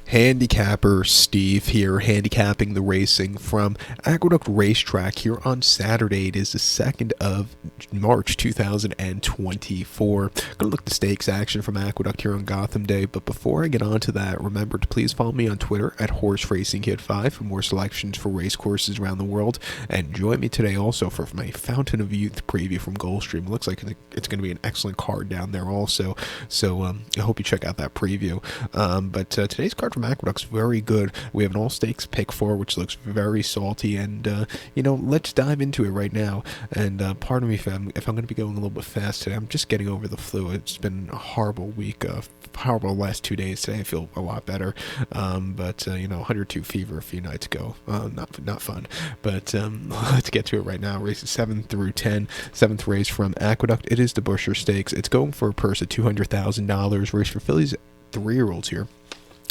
Handicapper Steve here, handicapping the racing from Aqueduct Racetrack here on Saturday. It is the 2nd of March 2024. Gonna look at the stakes action from Aqueduct here on Gotham Day, but before I get on to that, remember to please follow me on Twitter at HorseRacingKid5 for more selections for race courses around the world, and join me today also for my Fountain of Youth preview from Gulfstream. It looks like it's going to be an excellent card down there also, so I hope you check out that preview. But today's card from Aqueduct's very good. We have an all stakes pick 4, which looks very salty, and let's dive into it right now. And pardon me if I'm going to be going a little bit fast today. I'm just getting over the flu. It's been a horrible week, horrible last 2 days. Today I feel a lot better, but 102 fever a few nights ago. Not fun. But let's get to it right now. Races 7 through 10. 7th race from Aqueduct. It is the Busher Stakes. It's going for a purse of $200,000. Race for fillies 3-year-olds here.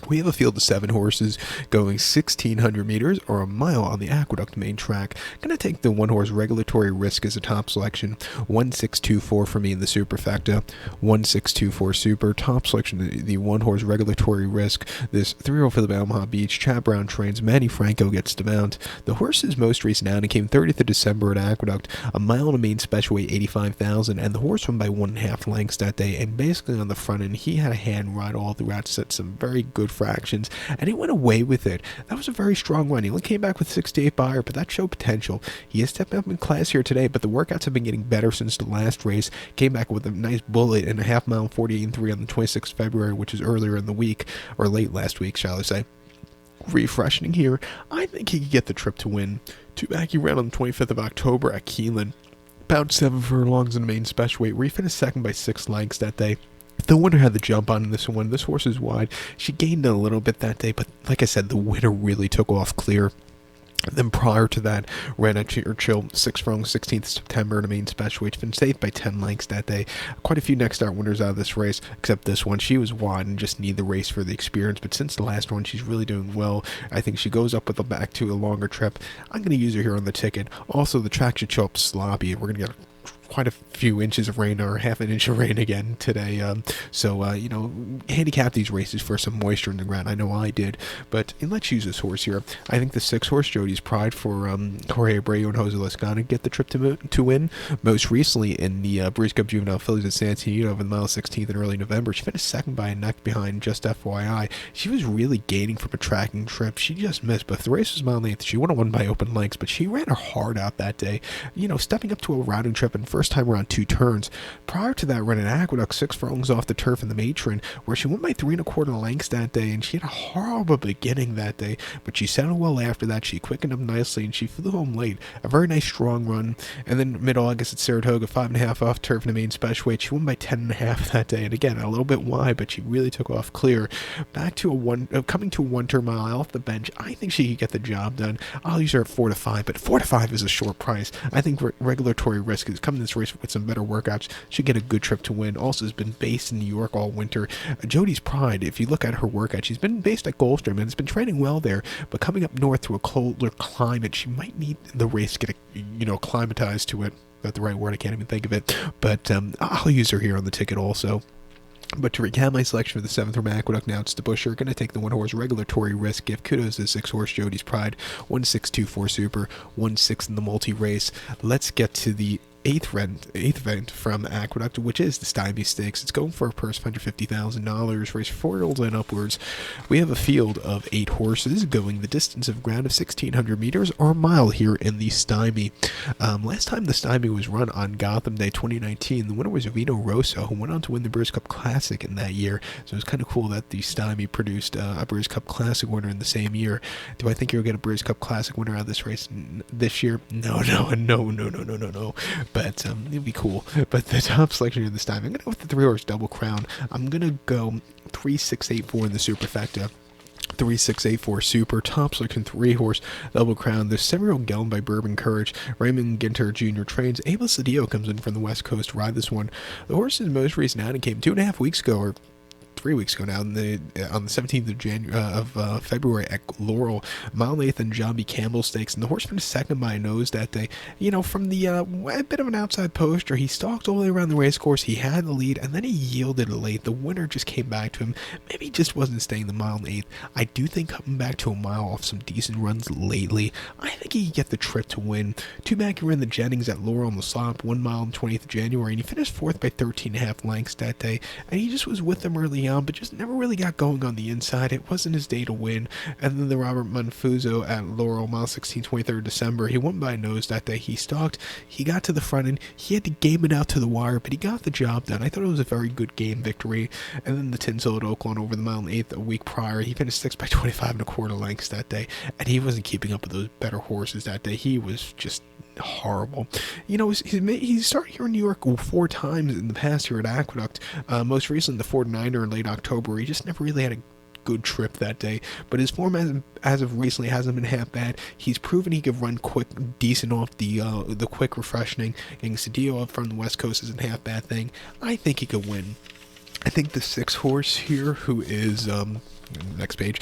We have a field of 7 horses going 1,600 meters or a mile on the Aqueduct main track. Going to take the 1-horse Regulatory Risk as a top selection. 1624 for me in the superfecta. 1624 super. Top selection, the 1-horse Regulatory Risk. This 3-year-old filly by Omaha Beach. Chad Brown trains. Manny Franco gets to mount. The horse's most recent outing came 30th of December at Aqueduct. A mile on a main special weight, 85,000. And the horse won by 1.5 lengths that day. And basically on the front end, he had a hand ride all throughout, set some very good fractions, and he went away with it. That was a very strong run. He only came back with 68 buyer, but that showed potential. He is stepping up in class here today, but the workouts have been getting better since the last race. Came back with a nice bullet in a half mile 48.3 on the 26th of February, which is earlier in the week, or late last week, shall I say. Refreshing here. I think he could get the trip to win. 2 back he ran on the 25th of October at Keeneland. About 7 furlongs in the main special weight, where he finished second by 6 lengths that day. The winner had the jump on in this one. This horse is wide. She gained a little bit that day, but like I said, the winner really took off clear. Then prior to that, ran at Churchill 6 furlongs, 16th September in a main special weight. Finished 8th by 10 lengths that day. Quite a few next start winners out of this race, except this one. She was wide and just need the race for the experience, but since the last one, she's really doing well. I think she goes up with a back to a longer trip. I'm going to use her here on the ticket. Also, the track should show up sloppy. We're going to get quite a few inches of rain, or half an inch of rain again today, so handicap these races for some moisture in the ground. I know I did, but let's use this horse here. I think the 6-horse Jody's Pride for Jorge Abreu and Jose Lezcano get the trip to win. Most recently in the Breeze Cup Juvenile Fillies at San Antonio over the mile 16th in early November, she finished second by a neck behind. Just FYI, she was really gaining from a tracking trip. She just missed, but if the race was mile length, she would have won by open lengths, but she ran her heart out that day, stepping up to a routing trip and first time around 2 turns. Prior to that, ran an Aqueduct 6 furlongs off the turf in the matron, where she went by 3 1/4 lengths that day, and she had a horrible beginning that day, but she settled well after that. She quickened up nicely, and she flew home late. A very nice strong run. And then mid-August at Saratoga, 5.5 off turf in the main special weight. She won by 10.5 that day, and again, a little bit wide, but she really took off clear. Back to coming to a 1-turn mile off the bench. I think she could get the job done. I'll use her at 4 to 5, but 4 to 5 is a short price. I think Regulatory Risk is coming this race with some better workouts. Should get a good trip to win. Also has been based in New York all winter. Jody's Pride, if you look at her workout, she's been based at Gulfstream and has been training well there, but coming up north to a colder climate, she might need the race to get acclimatized to it. Not the right word, I can't even think of it, but I'll use her here on the ticket also. But to recap my selection for the 7th from Aqueduct, now it's the Busher. Going to take the 1-horse Regulatory Risk. Give kudos to the 6-horse Jody's Pride. 1624 super. 1/6 in the multi-race. Let's get to the 8th event from Aqueduct, which is the Stymie Stakes. It's going for a purse of $150,000. Race for 4-year-olds and upwards. We have a field of 8 horses going the distance of ground of 1,600 meters or a mile here in the Stymie. Last time the Stymie was run on Gotham Day 2019, the winner was Vito Rosso, who went on to win the Breeze Cup Classic in that year. So it's kind of cool that the Stymie produced a Breeze Cup Classic winner in the same year. Do I think you'll get a Breeze Cup Classic winner out of this race this year? No. But it'd be cool. But the top selection here this time, I'm going to go with the 3-horse Double Crown. I'm going to go 3684 in the superfecta. 3684 super. Top selection 3-horse Double Crown. The 7-year-old Geln by Bourbon Courage. Raymond Ginter Jr. trains. Ava Cedillo comes in from the West Coast to ride this one. The horse's most recent outing came 2.5 weeks ago, or 3 weeks ago now, on the 17th of February at Laurel, mile and eighth and John B. Campbell Stakes, and the horse finished second by a nose that day. From the a bit of an outside poster, he stalked all the way around the race course. He had the lead, and then he yielded late. The winner just came back to him. Maybe he just wasn't staying the mile and eighth. I do think coming back to a mile off some decent runs lately, I think he could get the trip to win. Two back here in the Jennings at Laurel on the slop, 1 mile on 20th of January, and he finished fourth by 13.5 lengths that day. And he just was with them early on, but just never really got going on the inside. It wasn't his day to win. And then the Robert Manfuso at Laurel, mile 16, 23rd December, he won by a nose that day. He stalked, he got to the front end, he had to game it out to the wire, but he got the job done. I thought it was a very good game victory. And then the Tinsel at Oakland over the mile and eighth a week prior, he finished sixth by 25.25 lengths that day, and he wasn't keeping up with those better horses that day. He was just horrible. He started here in New York 4 times in the past here at Aqueduct. Most recently, the 49er in late October. He just never really had a good trip that day, but his form as of recently hasn't been half bad. He's proven he could run quick, decent off the quick refreshing. Getting Cedillo up from the West Coast isn't half bad thing. I think he could win. I think the 6 horse here, who is next page,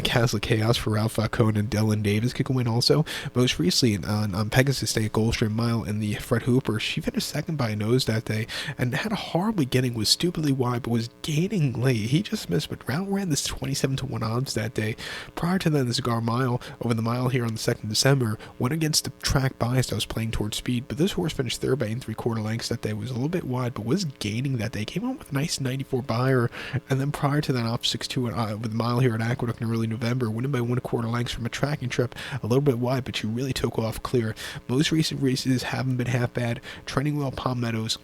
Castle Chaos for Ralph Falcone and Dylan Davis, could win also. Most recently on Pegasus State Goldstream Mile in the Fred Hooper, she finished second by a nose that day and had a horrible beginning, was stupidly wide, but was gaining late. He just missed, but Ralph ran this 27-1 odds that day. Prior to then, the Cigar Mile over the mile here on the 2nd of December went against the track bias that was playing towards speed, but this horse finished third by 8 3/4 lengths that day. Was a little bit wide, but was gaining that day. Came on with a nice 94 buyer, and then prior to that, off 6-2 with the mile here at Aqueduct in early November, winning by 1/4 lengths from a tracking trip, a little bit wide, but you really took off clear. Most recent races haven't been half bad. Training well, Palm Meadows.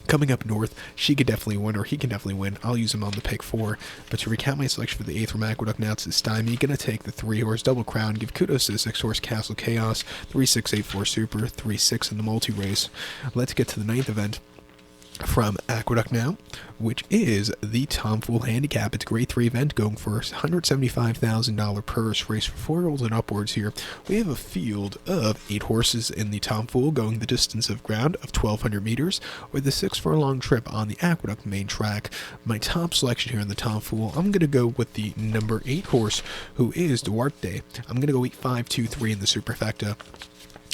Coming up north, she could definitely win, or he can definitely win. I'll use him on the pick 4. But to recount my selection for the 8th from Aqueduct, now it's Stymie. Gonna take the 3 horse Double Crown. Give kudos to the 6 horse Castle Chaos. 3-6-8-4 Super. 3-6 in the multi race. Let's get to the 9th event from Aqueduct now, which is the Tom Fool Handicap. It's a grade 3 event going for a $175,000 purse, race for 4-year-olds and upwards here. We have a field of 8 horses in the Tom Fool going the distance of ground of 1,200 meters with a 6-furlong trip on the Aqueduct main track. My top selection here in the Tom Fool, I'm going to go with the number 8 horse, who is Duarte. I'm going to go 8-5-2-3 in the superfecta.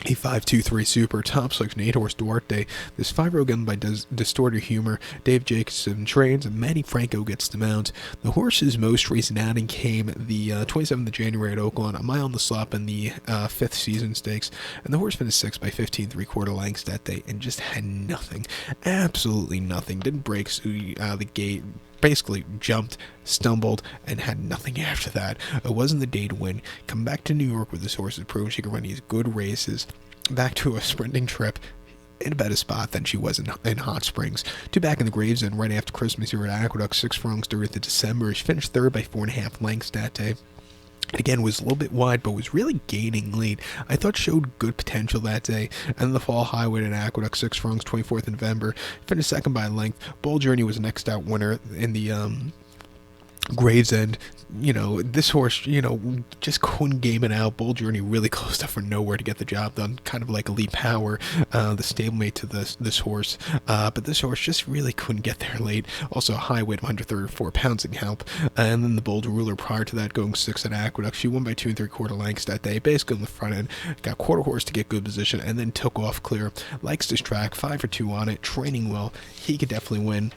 A 5-2-3 Super, top selection, 8 horse Duarte. This 5-year-old gun by Distorted Humor. Dave Jacobson trains, and Manny Franco gets the mount. The horse's most recent outing came the 27th of January at Oakland, a mile on the slop in the 5th season stakes, and the horse finished 6th by 15 3/4 lengths that day, and just had nothing, absolutely nothing. Didn't break out of the gate. Basically jumped, stumbled, and had nothing after that. It wasn't the day to win. Come back to New York with this horse to prove she could run these good races. Back to a sprinting trip in a better spot than she was in Hot Springs. Two back in the Gravesend right after Christmas here at Aqueduct, 6 furlongs during the December. She finished third by 4.5 lengths that day. Again, was a little bit wide, but was really gaining lead. I thought showed good potential that day. And the Fall Highway at Aqueduct, 6 furlongs, 24th of November. Finished second by a length. Bold Journey was the next out winner in the Gravesend. This horse, just couldn't game it out. Bold Journey really closed up from nowhere to get the job done, kind of like Elite Power, the stablemate to this horse. But this horse just really couldn't get there late. Also, a high weight of 134 pounds in help. And then the Bold Ruler prior to that, going 6th at Aqueduct. She won by 2 3/4 lengths that day, basically on the front end. Got quarter horse to get good position, and then took off clear. Likes this track, 5 for 2 on it, training well. He could definitely win.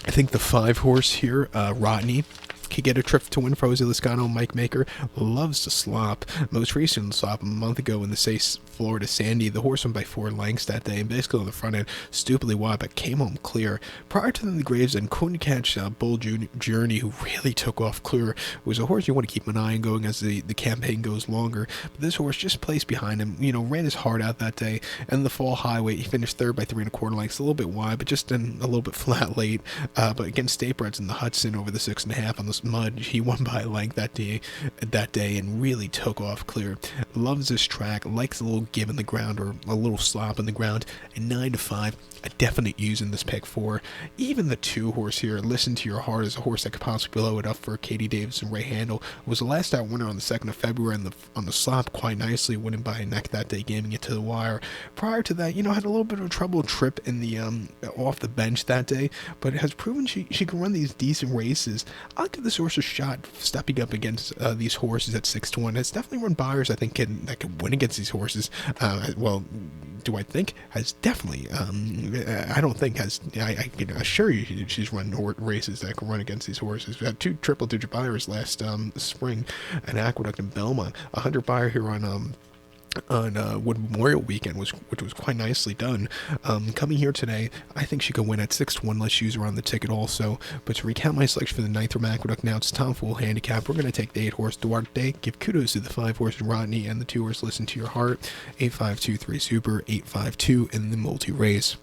I think the 5 horse here, Rodney, could get a trip to win for Jose Lascano. Mike Maker loves to slop. Most recent slop a month ago in the Sace Florida Sandy. The horse went by 4 lengths that day, and basically on the front end, stupidly wide, but came home clear. Prior to the Gravesend, couldn't catch Bold Journey, who really took off clear. It was a horse you want to keep an eye on going as the campaign goes longer. But this horse just placed behind him, ran his heart out that day. And the Fall Highway, he finished third by 3 1/4 lengths, a little bit wide, but just then a little bit flat late. But against State Breds in the Hudson over the 6.5 on the mud. He won by a length that day, and really took off clear. Loves this track, likes a little give in the ground or a little slop in the ground. And 9-5, a definite use in this pick 4. Even the 2 horse here, Listen to Your Heart, is a horse that could possibly blow it up for Katie Davis and Ray Handel. Was the last out winner on the 2nd of February on the slop quite nicely, winning by a neck that day, gaming it to the wire. Prior to that, had a little bit of a trouble trip in the off the bench that day, but has proven she can run these decent races. I'll give this horse a shot stepping up against these horses at 6-1. It's definitely run buyers that can win against these horses. Well, do I think has definitely I don't think has I can assure you she's run races that can run against these horses. We had 2 triple-digit buyers last spring, an Aqueduct and Belmont. 100 buyer here on Wood Memorial Weekend, which was quite nicely done. Coming here today, I think she could win at 6-1. Let's use her on the ticket also. But to recount my selection for the 9th from Aqueduct, now it's Tom Fool Handicap. We're going to take the 8 horse Duarte, give kudos to the 5 horse Rodney, and the 2 horse Listen to Your Heart. 8-5-2-3 Super, 8-5-2 in the multi-race.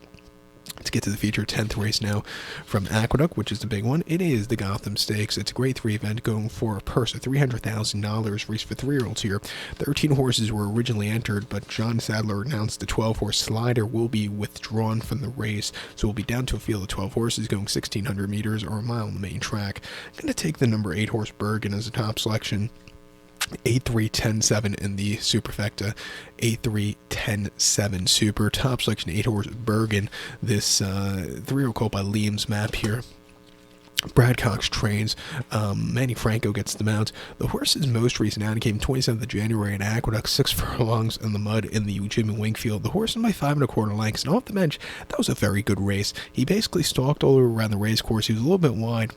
Let's get to the feature 10th race now from Aqueduct, which is the big one. It is the Gotham Stakes. It's a grade 3 event going for a purse of $300,000, race for 3-year-olds here. 13 horses were originally entered, but John Sadler announced the 12-horse Slider will be withdrawn from the race, so we'll be down to a field of 12 horses going 1,600 meters or a mile on the main track. I'm going to take the number 8 horse Bergen as a top selection. 8-3-10-7 in the superfecta. 8-3-10-7 super. Top selection 8 horse Bergen. This 3-year-old colt by Liam's Map here. Brad Cox trains. Manny Franco gets the mount. The horse's most recent outing came 27th of January at Aqueduct, 6 furlongs in the mud in the Jimmy Wingfield. The horse in by 5 1/4 lengths, and off the bench, that was a very good race. He basically stalked all around the race course. He was a little bit wide,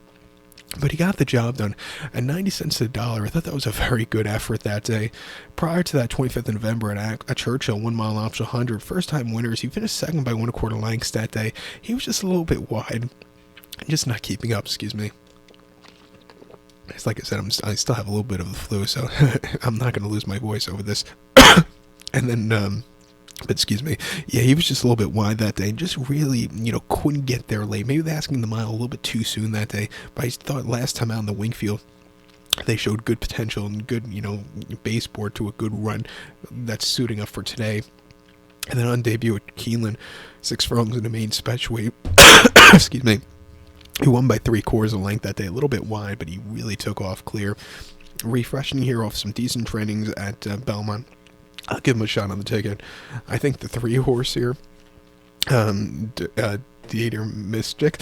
but he got the job done at 90 cents to the dollar. I thought that was a very good effort that day. Prior to that, 25th of November at Churchill, 1 mile option 100, first time winners. He finished second by 1 1/4 lengths that day. He was just a little bit wide, just not keeping up, excuse me. It's like I said, I still have a little bit of the flu, so I'm not going to lose my voice over this. And then, but excuse me, yeah, he was just a little bit wide that day, and just really, couldn't get there late. Maybe they're asking the mile a little bit too soon that day, but I thought last time out in the Wingfield, they showed good potential and good, baseboard to a good run that's suiting up for today. And then on debut at Keeneland, 6 furlongs in the main special weight, excuse me, he won by 3/4 of length that day, a little bit wide, but he really took off clear. Refreshing here off some decent trainings at Belmont. I'll give him a shot on the ticket. I think the 3 horse here, Theater Mystic,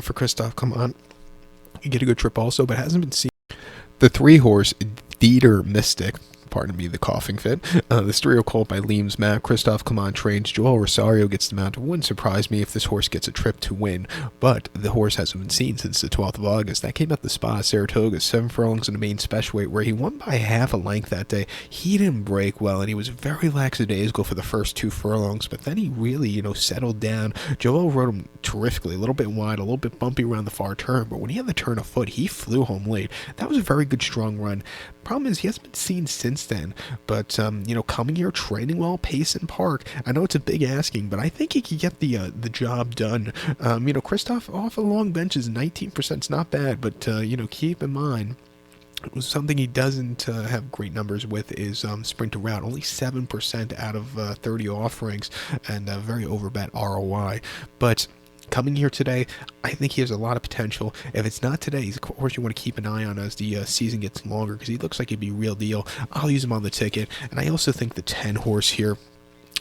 for Christoph Clement, you get a good trip also, but hasn't been seen. The 3 horse Theater Mystic, pardon me the coughing fit, the 3-year-old colt by Liam's Map. Christoph Clement trains. Joel Rosario gets the mount. It wouldn't surprise me if this horse gets a trip to win, but the horse hasn't been seen since the 12th of August. That came at the Spa Saratoga, 7 furlongs in the main special weight, where he won by half a length that day. He didn't break well, and he was very lackadaisical for the first 2 furlongs, but then he really, settled down. Joel rode him terrifically, a little bit wide, a little bit bumpy around the far turn, but when he had the turn of foot, he flew home late. That was a very good, strong run. Problem is, he hasn't been seen since then, but, coming here, training well, pace and park. I know it's a big asking, but I think he could get the job done. Christoph off a long bench is 19%. It's not bad, but, keep in mind, something he doesn't have great numbers with is sprint to route. Only 7% out of 30 offerings, and a very overbet ROI. But coming here today, I think he has a lot of potential. If it's not today, he's a horse you want to keep an eye on as the season gets longer, because he looks like he'd be real deal. I'll use him on the ticket, and I also think the 10 horse here,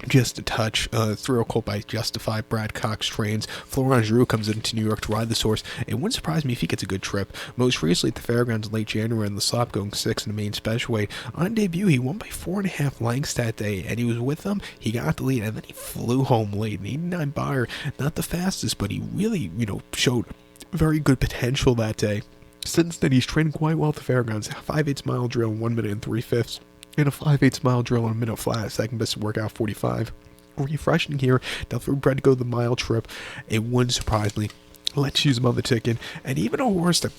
just a touch. 3-year-old colt by Justify. Brad Cox trains. Florent Giroux comes into New York to ride this horse. It wouldn't surprise me if he gets a good trip. Most recently at the Fairgrounds in late January in the slop, going 6 in the main special weight. On debut, he won by 4.5 lengths that day, and he was with them. He got the lead, and then he flew home late. An 89 buyer, not the fastest, but he really, showed very good potential that day. Since then, he's trained quite well at the Fairgrounds. 5/8 mile drill in 1 minute and 3/5. In a 5/8 mile drill in a minute flat, second best workout 45. Refreshing here, definitely bred to go the mile trip. It wouldn't surprise me. Let's use him on the ticket. And even a horse that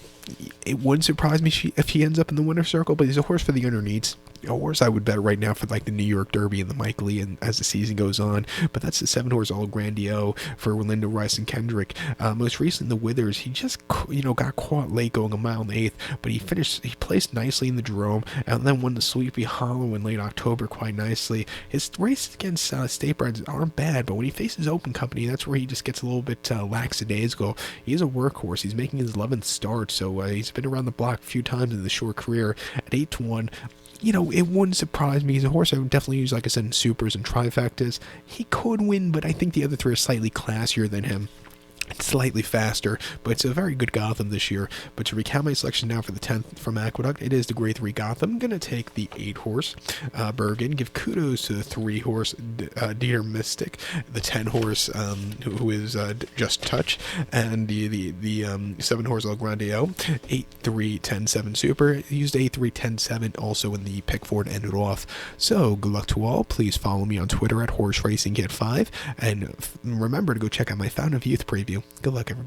it wouldn't surprise me if he ends up in the winner's circle, but he's a horse for the underneaths. A horse I would bet right now for like the New York Derby and the Mike Lee, and as the season goes on. But that's the 7-horse All Grandio for Orlando Rice and Kendrick. Most recently, the Withers, he just got caught late going a mile and eighth, but he placed nicely in the Jerome, and then won the Sleepy Hollow in late October quite nicely. His races against Statebreds aren't bad, but when he faces open company, that's where he just gets a little bit lackadaisical. He's a workhorse. He's making his 11th start, so he's been around the block a few times in the short career. At 8-1, it wouldn't surprise me. He's a horse I would definitely use, like I said, in supers and trifectas. He could win, but I think the other three are slightly classier than him. It's slightly faster, but it's a very good Gotham this year. But to recount my selection now for the 10th from Aqueduct, it is the Grade 3 Gotham. I'm going to take the 8-horse Bergen, give kudos to the 3-horse Deer Mystic, the 10-horse who is Just Touch, and the 7-horse El Grandio, 8-3-10-7 Super. Used 8-3-10-7 also in the Pickford ended off. So good luck to all. Please follow me on Twitter at HorseRacingKid5, and remember to go check out my Fountain of Youth preview. Good luck, everybody.